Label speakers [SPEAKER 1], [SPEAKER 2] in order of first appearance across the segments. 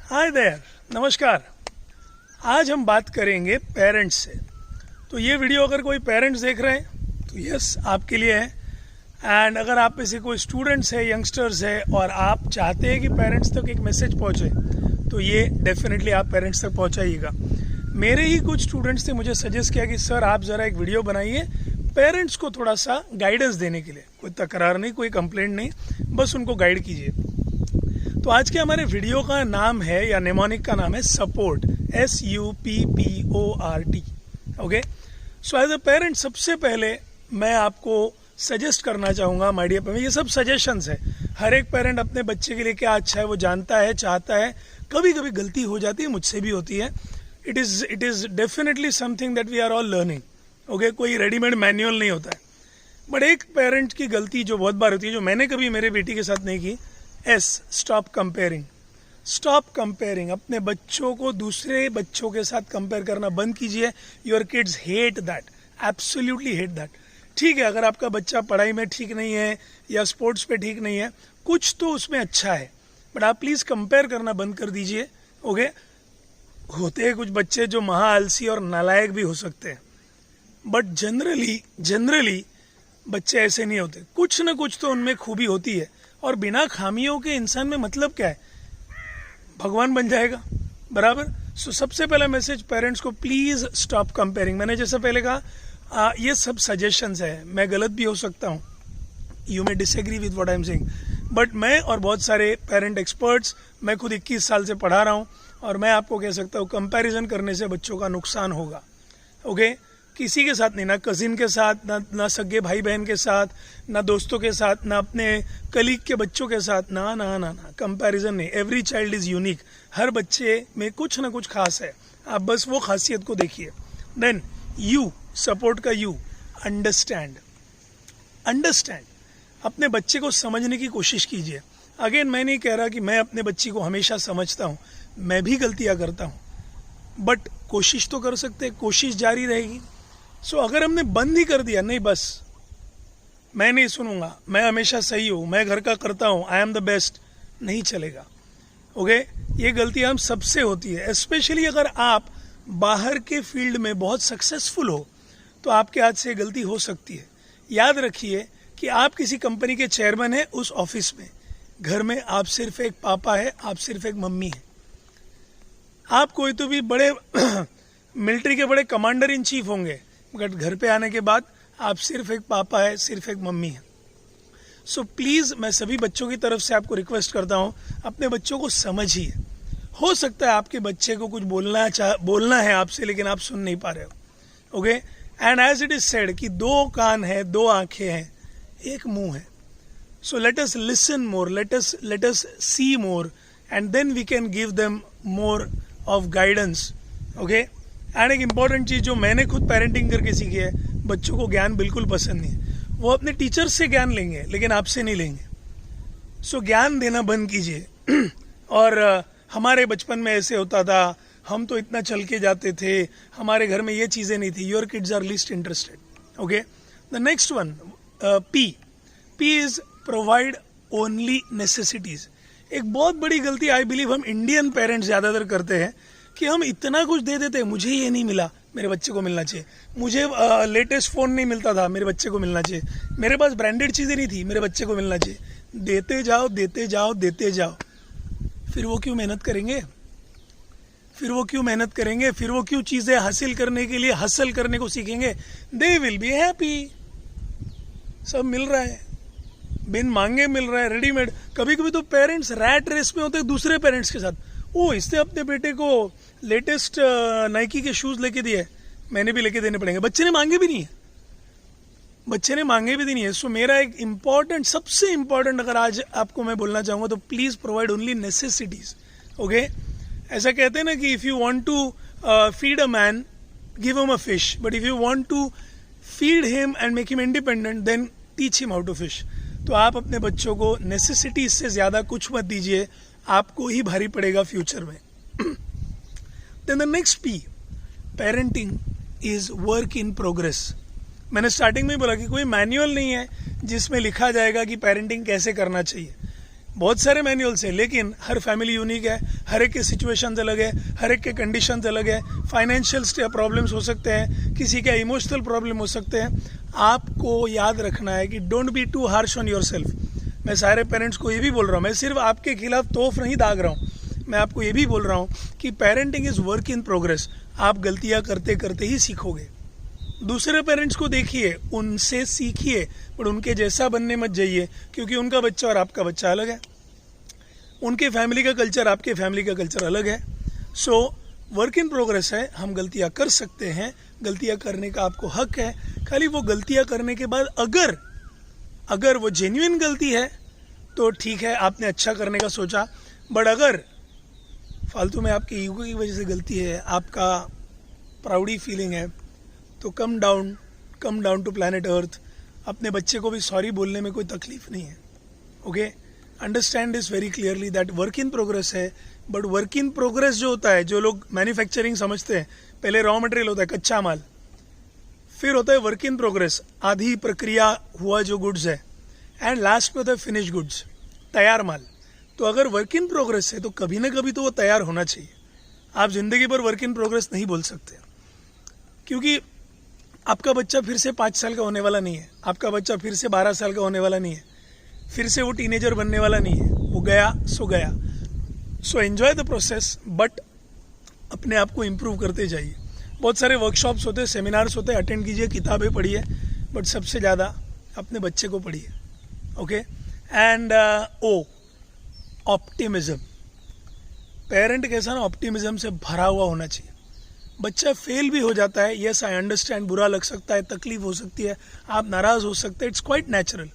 [SPEAKER 1] Hi there, नमस्कार। आज हम बात करेंगे पेरेंट्स से। तो ये वीडियो अगर कोई पेरेंट्स देख रहे हैं तो यस आपके लिए है। एंड अगर आप में से कोई स्टूडेंट्स है, यंगस्टर्स है और आप चाहते हैं कि पेरेंट्स तक एक मैसेज पहुंचे तो ये डेफिनेटली आप पेरेंट्स तक पहुंचाइएगा। मेरे ही कुछ स्टूडेंट्स ने मुझे सजेस्ट किया कि सर आप ज़रा एक वीडियो बनाइए पेरेंट्स को थोड़ा सा गाइडेंस देने के लिए। कोई तकरार नहीं, कोई कंप्लेंट नहीं, बस उनको गाइड कीजिए। तो आज के हमारे वीडियो का नाम है या नेमोनिक का नाम है support, SUPPORT। Okay, so as a parent सबसे पहले मैं आपको सजेस्ट करना चाहूँगा माय डियर पेरेंट, ये सब सजेशंस है। हर एक पेरेंट अपने बच्चे के लिए क्या अच्छा है वो जानता है, चाहता है। कभी कभी गलती हो जाती है, मुझसे भी होती है। It is definitely something that we are all learning. Okay, कोई रेडीमेड मैनुअल नहीं होता है। बट एक पेरेंट की गलती जो बहुत बार होती है, जो मैंने कभी मेरे बेटी के साथ नहीं की, स्टॉप कंपेयरिंग। Stop comparing. अपने बच्चों को दूसरे बच्चों के साथ कंपेयर करना बंद कीजिए। Your kids hate that, absolutely hate that. ठीक है, अगर आपका बच्चा पढ़ाई में ठीक नहीं है या स्पोर्ट्स पे ठीक नहीं है, कुछ तो उसमें अच्छा है, बट आप प्लीज़ कंपेयर करना बंद कर दीजिए। ओके, होते हैं कुछ बच्चे जो महा आलसी और नालायक भी हो सकते हैं, बट जनरली बच्चे ऐसे नहीं होते। कुछ ना कुछ तो उनमें खूबी होती है, और बिना खामियों के इंसान में मतलब क्या है, भगवान बन जाएगा बराबर। सो सबसे पहला मैसेज पेरेंट्स को, प्लीज स्टॉप कंपेयरिंग। मैंने जैसे पहले कहा, ये सब सजेशंस है, मैं गलत भी हो सकता हूँ, you may disagree with what I am saying, but मैं और बहुत सारे पेरेंट एक्सपर्ट्स, मैं खुद 21 साल से पढ़ा रहा हूँ और मैं आपको कह सकता हूँ कंपैरिजन करने से बच्चों का नुकसान होगा। ओके, किसी के साथ नहीं, ना कजिन के साथ, ना सगे भाई बहन के साथ, ना दोस्तों के साथ, ना अपने कलीग के बच्चों के साथ, ना ना ना ना कंपैरिजन नहीं। Every child is unique. हर बच्चे में कुछ ना कुछ खास है, आप बस वो खासियत को देखिए। देन यू, सपोर्ट का यू, अंडरस्टैंड। अपने बच्चे को समझने की कोशिश कीजिए। अगेन, मैं नहीं कह रहा कि मैं अपने बच्चे को हमेशा समझता हूँ, मैं भी गलतियाँ करता हूँ, बट कोशिश तो कर सकते हैं, कोशिश जारी रहेगी। सो अगर हमने बंद ही कर दिया, नहीं बस मैं नहीं सुनूंगा, मैं हमेशा सही हूँ, मैं घर का करता हूँ, आई एम द बेस्ट, नहीं चलेगा। ओके, ये गलती हम सबसे होती है। स्पेशली अगर आप बाहर के फील्ड में बहुत सक्सेसफुल हो तो आपके हाथ से गलती हो सकती है। याद रखिए कि आप किसी कंपनी के चेयरमैन हैं उस ऑफिस में, घर में आप सिर्फ एक पापा है, आप सिर्फ एक मम्मी है। आप कोई तो भी बड़े मिलिट्री के बड़े कमांडर इन चीफ होंगे, मगर घर पे आने के बाद आप सिर्फ एक पापा है, सिर्फ एक मम्मी है। सो प्लीज़ मैं सभी बच्चों की तरफ से आपको रिक्वेस्ट करता हूँ, अपने बच्चों को समझिए। हो सकता है आपके बच्चे को कुछ बोलना है आपसे, लेकिन आप सुन नहीं पा रहे हो। Okay, and as it is said कि 2 कान है, 2 आंखें हैं, 1 मुंह है। So let us listen more, let us see more, and then we can give them more of guidance. Okay, and एक इम्पॉर्टेंट चीज़ जो मैंने खुद पेरेंटिंग करके सीखी है, बच्चों को ज्ञान बिल्कुल पसंद नहीं है। वो अपने टीचर से ज्ञान लेंगे लेकिन आपसे नहीं लेंगे। सो ज्ञान देना बंद कीजिए। और हमारे बचपन में ऐसे होता था, हम तो इतना चल के जाते थे, हमारे घर में ये चीज़ें नहीं थी। Your kids are least interested. Okay, the next one, P is provide only necessities. एक बहुत बड़ी गलती आई बिलीव हम इंडियन पेरेंट्स ज़्यादातर करते हैं कि हम इतना कुछ दे देते हैं, मुझे ये नहीं मिला, मेरे बच्चे को मिलना चाहिए। मुझे लेटेस्ट फ़ोन नहीं मिलता था, मेरे बच्चे को मिलना चाहिए। मेरे पास ब्रांडेड चीज़ें नहीं थी, मेरे बच्चे को मिलना चाहिए। देते जाओ देते जाओ देते जाओ, फिर वो क्यों मेहनत करेंगे? फिर वो क्यों चीज़ें हासिल करने के लिए हसल करने को सीखेंगे? They will be happy. सब मिल रहा है, बिन मांगे मिल रहा है, रेडीमेड। कभी कभी तो पेरेंट्स रैट रेस में होते हैं दूसरे पेरेंट्स के साथ। ओ, इसने अपने बेटे को लेटेस्ट नाइकी के शूज़ लेके दिए, मैंने भी लेके देने पड़ेंगे। बच्चे ने मांगे भी नहीं है। सो मेरा एक इम्पॉर्टेंट, सबसे इम्पॉर्टेंट अगर आज आपको मैं बोलना चाहूँगा तो please provide only necessities. Okay, ऐसा कहते हैं ना कि if you want to feed a man, give him a fish, but if you want to feed him and make him independent, then teach him how to fish. तो आप अपने बच्चों को नेसेसिटीज से ज़्यादा कुछ मत दीजिए, आपको ही भारी पड़ेगा फ्यूचर में। Then the next P, parenting is work in progress. मैंने स्टार्टिंग में बोला कि कोई मैनुअल नहीं है जिसमें लिखा जाएगा कि पेरेंटिंग कैसे करना चाहिए। बहुत सारे मैनुअल्स हैं, लेकिन हर फैमिली यूनिक है, हर एक के सिचुएशंस अलग है, हर एक के कंडीशंस अलग है, फाइनेंशियल प्रॉब्लम्स हो सकते हैं, किसी का इमोशनल प्रॉब्लम हो सकते हैं। आपको याद रखना है कि don't be too harsh on yourself. मैं सारे पेरेंट्स को ये भी बोल रहा हूँ, मैं सिर्फ आपके खिलाफ तोफ नहीं दाग रहा हूँ, मैं आपको ये भी बोल रहा हूँ कि parenting is work in progress. आप गलतियाँ करते करते ही सीखोगे। दूसरे पेरेंट्स को देखिए, उनसे सीखिए, पर उनके जैसा बनने मत जाइए, क्योंकि उनका बच्चा और आपका बच्चा अलग है, उनके फैमिली का कल्चर आपके फैमिली का कल्चर अलग है। सो वर्क इन प्रोग्रेस है, हम गलतियां कर सकते हैं, गलतियां करने का आपको हक है। खाली वो गलतियां करने के बाद अगर वो जेन्युइन गलती है तो ठीक है, आपने अच्छा करने का सोचा, बट अगर फालतू में आपकी ईगो की वजह से गलती है, आपका प्राउडी फीलिंग है, तो come down to planet earth. अपने बच्चे को भी सॉरी बोलने में कोई तकलीफ नहीं है। Okay, understand this very clearly that work in progress है, बट वर्क इन प्रोग्रेस जो होता है, जो लोग मैन्युफैक्चरिंग समझते हैं, पहले रॉ मटेरियल होता है कच्चा माल, फिर होता है वर्क इन प्रोग्रेस, आधी प्रक्रिया हुआ जो गुड्स है, एंड लास्ट में होता है फिनिश गुड्स, तैयार माल। तो अगर वर्क इन प्रोग्रेस है तो कभी ना कभी तो वो तैयार होना चाहिए। आप जिंदगी भर वर्क इन प्रोग्रेस नहीं बोल सकते, क्योंकि आपका बच्चा फिर से 5 साल का होने वाला नहीं है, आपका बच्चा फिर से 12 साल का होने वाला नहीं है, फिर से वो टीनेजर बनने वाला नहीं है। वो गया सो गया। So enjoy the process, but अपने आप को इम्प्रूव करते जाइए। बहुत सारे वर्कशॉप्स होते हैं, सेमिनार्स होते हैं, अटेंड कीजिए, किताबें पढ़िए, बट सबसे ज़्यादा अपने बच्चे को पढ़िए। Okay, and optimism. पेरेंट कैसा ना, ऑप्टिमिज्म से भरा हुआ होना चाहिए। बच्चा फेल भी हो जाता है, यस आई अंडरस्टैंड, बुरा लग सकता है, तकलीफ हो सकती है, आप नाराज़ हो सकते हैं, इट्स क्वाइट नेचुरल।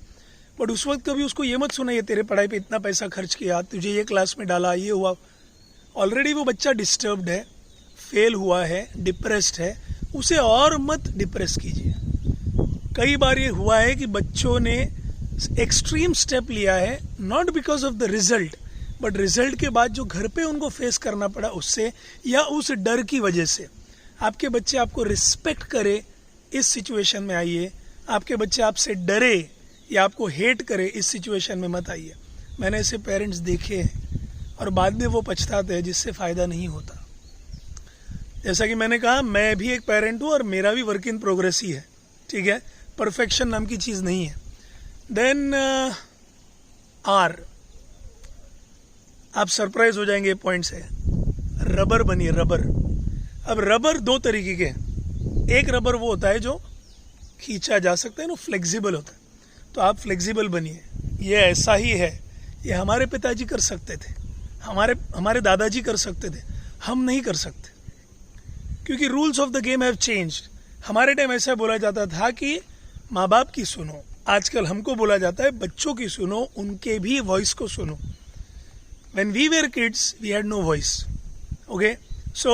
[SPEAKER 1] बट उस वक्त कभी उसको ये मत सुनाइए तेरे पढ़ाई पे इतना पैसा खर्च किया, तुझे ये क्लास में डाला, ये हुआ। ऑलरेडी वो बच्चा डिस्टर्ब्ड है, फेल हुआ है, डिप्रेस्ड है, उसे और मत डिप्रेस कीजिए। कई बार ये हुआ है कि बच्चों ने एक्सट्रीम स्टेप लिया है, not because of the result, but result के बाद जो घर पे उनको फेस करना पड़ा उससे, या उस डर की वजह से। आपके बच्चे आपको रिस्पेक्ट करे, इस सिचुएशन में आइए। आपके बच्चे आपसे डरे या आपको हेट करे, इस सिचुएशन में मत आइए। मैंने ऐसे पेरेंट्स देखे हैं और बाद में वो पछताते हैं, जिससे फ़ायदा नहीं होता। जैसा कि मैंने कहा, मैं भी एक पेरेंट हूँ और मेरा भी वर्क इन प्रोग्रेस ही है, ठीक है, परफेक्शन नाम की चीज़ नहीं है। देन आर, आप सरप्राइज हो जाएंगे पॉइंट से, रबर बनिए, रबर। अब रबर 2 तरीके के हैं। एक रबर वो होता है जो खींचा जा सकता है ना, फ्लेक्सिबल होता है, तो आप फ्लेक्सिबल बनिए। ये ऐसा ही है, ये हमारे पिताजी कर सकते थे, हमारे दादाजी कर सकते थे, हम नहीं कर सकते, क्योंकि rules of the game have changed. हमारे टाइम ऐसा बोला जाता था कि माँ बाप की सुनो, आजकल हमको बोला जाता है बच्चों की सुनो, उनके भी वॉइस को सुनो। When we were kids, we had no voice. Okay? So,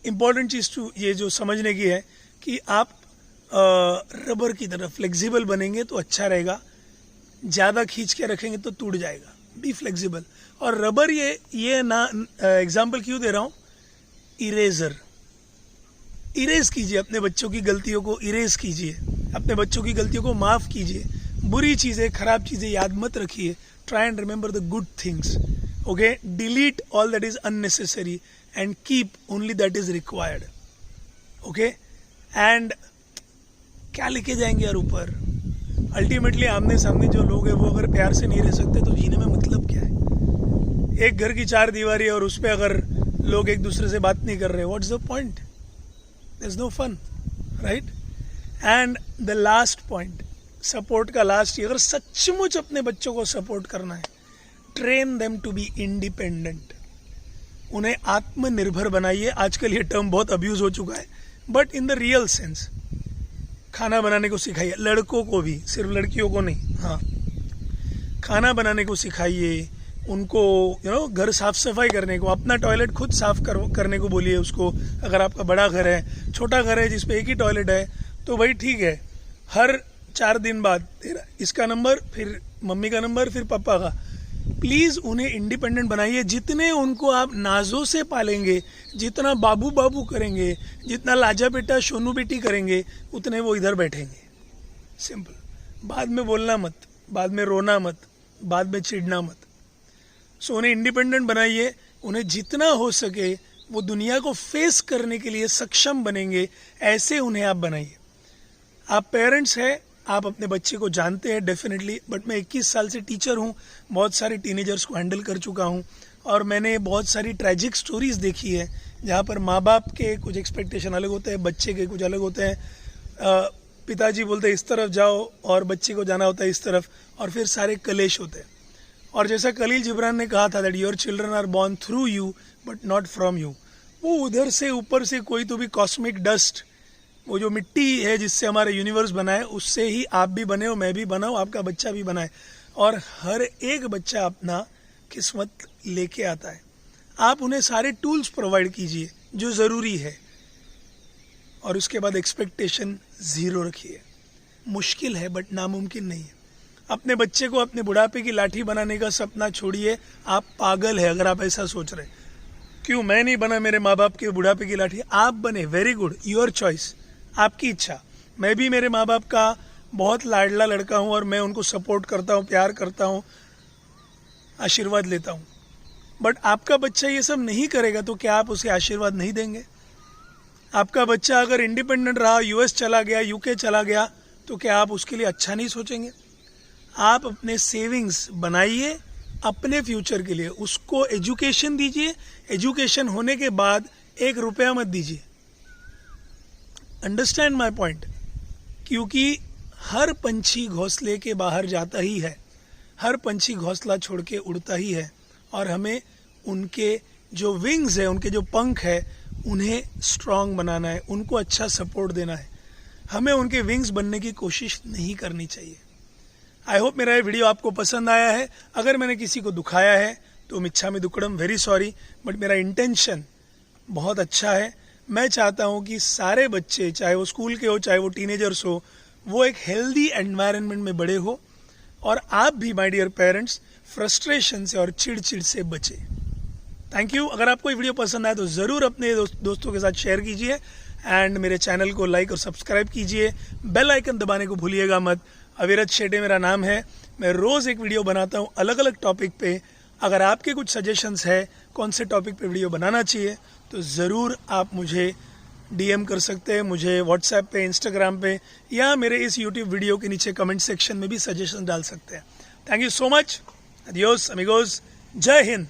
[SPEAKER 1] important चीज़ ये जो समझने की है कि आप रबर की तरह फ्लेक्सिबल बनेंगे तो अच्छा रहेगा। ज़्यादा खींच के रखेंगे तो टूट जाएगा। Be flexible. और रबर ये ना एग्जाम्पल क्यों दे रहा हूँ, इरेजर। इरेज कीजिए अपने बच्चों की गलतियों को, इरेज कीजिए अपने बच्चों की गलतियों को, माफ़ कीजिए। बुरी चीज़ें, खराब चीज़ें याद मत रखिए। Try and remember the good things. Okay, delete all that is unnecessary and keep only that is required. Okay, and क्या लेके जाएंगे यार ऊपर? अल्टीमेटली आमने सामने जो लोग हैं वो अगर प्यार से नहीं रह सकते तो जीने में मतलब क्या है? एक घर की 4 दीवारी है और उस पर अगर लोग एक दूसरे से बात नहीं कर रहे, what's the point? There is no fun, right? And the last point, support का लास्ट, अगर सचमुच अपने बच्चों को सपोर्ट करना है, train them to be independent. उन्हें आत्मनिर्भर बनाइए। आजकल ये टर्म बहुत अब्यूज हो चुका है, but in the real sense खाना बनाने को सिखाइए, लड़कों को भी, सिर्फ लड़कियों को नहीं। हाँ, खाना बनाने को सिखाइए उनको, घर साफ सफाई करने को, अपना टॉयलेट खुद साफ करने को बोलिए उसको। अगर आपका बड़ा घर है, छोटा घर है जिसपे एक ही टॉयलेट है, तो भाई ठीक है, हर 4 दिन बाद तेरा इसका नंबर, फिर मम्मी का नंबर, फिर पापा का। प्लीज़ उन्हें इंडिपेंडेंट बनाइए। जितने उनको आप नाजों से पालेंगे, जितना बाबू बाबू करेंगे, जितना लाजा बेटा सोनू बेटी करेंगे, उतने वो इधर बैठेंगे। सिंपल। बाद में बोलना मत, बाद में रोना मत, बाद में चिढ़ना मत। सो उन्हें इंडिपेंडेंट बनाइए, उन्हें जितना हो सके वो दुनिया को फेस करने के लिए सक्षम बनेंगे, ऐसे उन्हें आप बनाइए। आप पेरेंट्स हैं, आप अपने बच्चे को जानते हैं डेफिनेटली, बट मैं 21 साल से टीचर हूँ, बहुत सारे टीनेजर्स को हैंडल कर चुका हूँ और मैंने बहुत सारी ट्रैजिक स्टोरीज देखी है जहाँ पर माँ बाप के कुछ एक्सपेक्टेशन अलग होते हैं, बच्चे के कुछ अलग होते हैं। पिताजी बोलते हैं इस तरफ जाओ और बच्चे को जाना होता है इस तरफ, और फिर सारे कलेश होते हैं। और जैसा खलील जिब्रान ने कहा था that your children are born through you but not from you. वो उधर से ऊपर से कोई तो भी कॉस्मिक डस्ट, वो जो मिट्टी है जिससे हमारा यूनिवर्स बना है, उससे ही आप भी बने हो, मैं भी बना हूँ, आपका बच्चा भी बना है। और हर एक बच्चा अपना किस्मत लेके आता है। आप उन्हें सारे टूल्स प्रोवाइड कीजिए जो ज़रूरी है, और उसके बाद एक्सपेक्टेशन ज़ीरो रखिए। मुश्किल है बट नामुमकिन नहीं है। अपने बच्चे को अपने बुढ़ापे की लाठी बनाने का सपना छोड़िए। आप पागल है अगर आप ऐसा सोच रहे। क्यों मैं नहीं बना मेरे माँ बाप के बुढ़ापे की लाठी? आप बने, वेरी गुड, योर चॉइस, आपकी इच्छा। मैं भी मेरे माँ बाप का बहुत लाडला लड़का हूँ और मैं उनको सपोर्ट करता हूँ, प्यार करता हूँ, आशीर्वाद लेता हूँ। बट आपका बच्चा ये सब नहीं करेगा तो क्या आप उसे आशीर्वाद नहीं देंगे? आपका बच्चा अगर इंडिपेंडेंट रहा, यूएस चला गया, यूके चला गया, तो क्या आप उसके लिए अच्छा नहीं सोचेंगे? आप अपने सेविंग्स बनाइए अपने फ्यूचर के लिए, उसको एजुकेशन दीजिए। एजुकेशन होने के बाद 1 रुपया मत दीजिए। Understand my point? क्योंकि हर पंछी घोंसले के बाहर जाता ही है, हर पंछी घोंसला छोड़ के उड़ता ही है, और हमें उनके जो विंग्स है, उनके जो पंख है, उन्हें स्ट्रांग बनाना है, उनको अच्छा सपोर्ट देना है। हमें उनके विंग्स बनने की कोशिश नहीं करनी चाहिए। आई होप मेरा ये वीडियो आपको पसंद आया है। अगर मैंने किसी को दुखाया है तो मिच्छामी दुक्कडम, वेरी सॉरी, बट मेरा इंटेंशन बहुत अच्छा है। मैं चाहता हूँ कि सारे बच्चे, चाहे वो स्कूल के हो, चाहे वो टीनेजर्स हो, वो एक हेल्दी एनवायरनमेंट में बड़े हो, और आप भी माय डियर पेरेंट्स फ्रस्ट्रेशन से और चिड़चिड़ से बचे। Thank you. अगर आपको ये वीडियो पसंद आए तो ज़रूर अपने दोस्तों के साथ शेयर कीजिए, एंड मेरे चैनल को लाइक और सब्सक्राइब कीजिए। बेल आइकन दबाने को भूलिएगा मत। अविरत शेटे मेरा नाम है। मैं रोज़ एक वीडियो बनाता हूँ अलग अलग टॉपिक पे। अगर आपके कुछ सजेशंस है कौन से टॉपिक पे वीडियो बनाना चाहिए, तो ज़रूर आप मुझे DM कर सकते हैं, मुझे व्हाट्सएप पे, इंस्टाग्राम पे, या मेरे इस यूट्यूब वीडियो के नीचे कमेंट सेक्शन में भी सजेशन डाल सकते हैं। Thank you so much. अडियोस अमिगोस। जय हिंद।